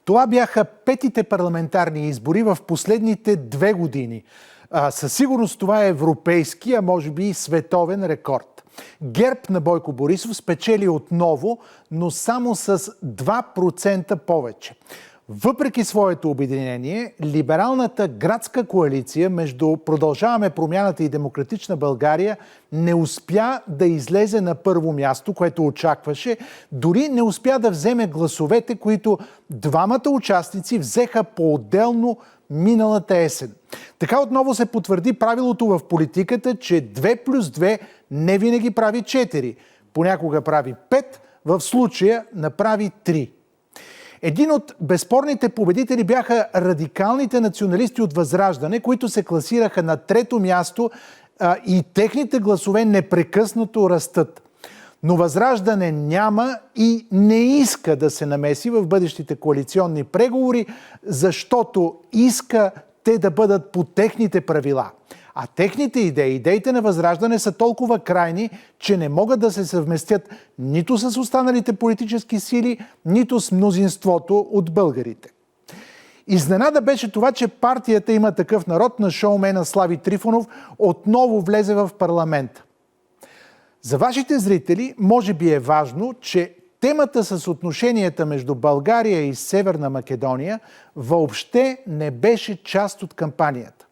Това бяха петите парламентарни избори в последните 2 години. Със сигурност това е европейски, а може би и световен рекорд. ГЕРБ на Бойко Борисов спечели отново, но само с 2% повече. Въпреки своето обединение, либералната градска коалиция между Продължаваме промяната и Демократична България не успя да излезе на първо място, което очакваше, дори не успя да вземе гласовете, които двамата участници взеха по-отделно миналата есен. Така отново се потвърди правилото в политиката, че 2 плюс 2 не винаги прави 4. Понякога прави 5, в случая направи 3. Един от безспорните победители бяха радикалните националисти от Възраждане, които се класираха на 3-то място и техните гласове непрекъснато растат. Но Възраждане няма и не иска да се намеси в бъдещите коалиционни преговори, защото иска те да бъдат по техните правила. А техните идеи, идеите на Възраждане са толкова крайни, че не могат да се съвместят нито с останалите политически сили, нито с мнозинството от българите. Изненада беше това, че партията Има такъв народ на шоумена Слави Трифонов отново влезе в парламента. За вашите зрители може би е важно, че темата с отношенията между България и Северна Македония въобще не беше част от кампанията.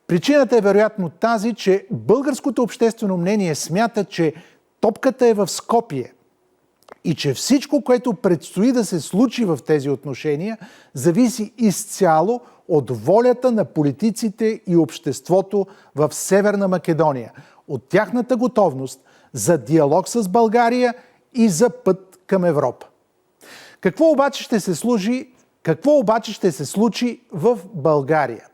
Причината е вероятно тази, че българското обществено мнение смята, че топката е в Скопие и че всичко, което предстои да се случи в тези отношения, зависи изцяло от волята на политиците и обществото в Северна Македония, от тяхната готовност за диалог с България и за път към Европа. Какво обаче ще се случи в България?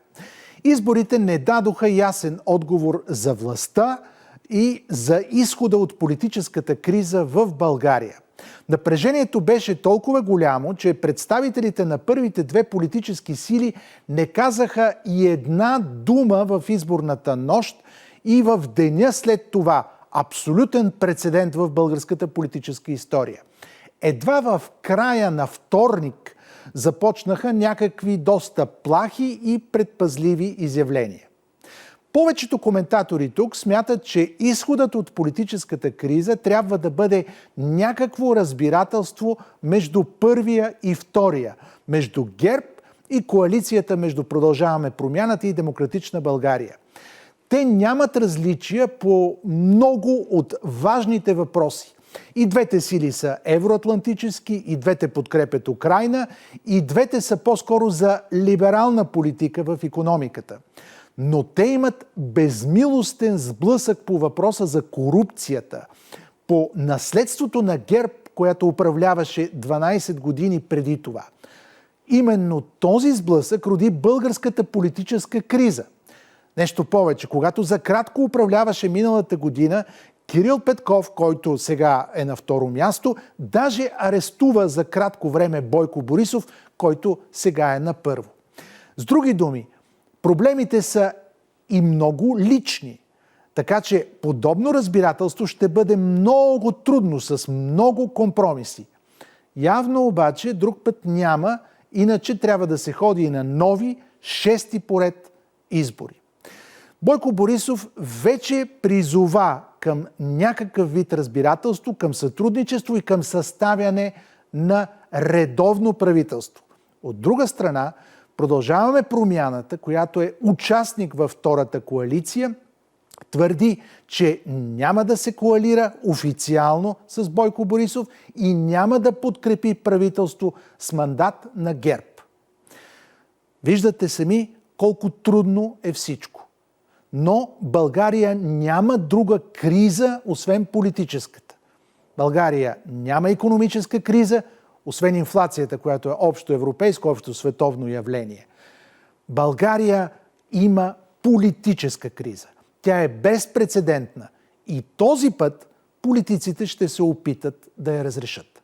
Изборите не дадоха ясен отговор за властта и за изхода от политическата криза в България. Напрежението беше толкова голямо, че представителите на първите 2 политически сили не казаха и една дума в изборната нощ и в деня след това. Абсолютен прецедент в българската политическа история. Едва в края на вторник започнаха някакви доста плахи и предпазливи изявления. Повечето коментатори тук смятат, че изходът от политическата криза трябва да бъде някакво разбирателство между първия и втория, между ГЕРБ и коалицията между Продължаваме промяната и Демократична България. Те нямат различия по много от важните въпроси. И двете сили са евроатлантически, и двете подкрепят Украйна, и двете са по-скоро за либерална политика в икономиката. Но те имат безмилостен сблъсък по въпроса за корупцията, по наследството на ГЕРБ, която управляваше 12 години преди това. Именно този сблъсък роди българската политическа криза. Нещо повече, когато за кратко управляваше миналата година, Кирил Петков, който сега е на второ място, даже арестува за кратко време Бойко Борисов, който сега е на първо. С други думи, проблемите са и много лични. Така че подобно разбирателство ще бъде много трудно, с много компромиси. Явно обаче друг път няма, иначе трябва да се ходи и на нови 6-ти поред избори. Бойко Борисов вече призова към някакъв вид разбирателство, към сътрудничество и към съставяне на редовно правителство. От друга страна, Продължаваме промяната, която е участник във втората коалиция, твърди, че няма да се коалира официално с Бойко Борисов и няма да подкрепи правителство с мандат на ГЕРБ. Виждате сами колко трудно е всичко. Но България няма друга криза, освен политическата. България няма икономическа криза, освен инфлацията, която е общо европейско, общо световно явление. България има политическа криза. Тя е безпрецедентна и този път политиците ще се опитат да я разрешат.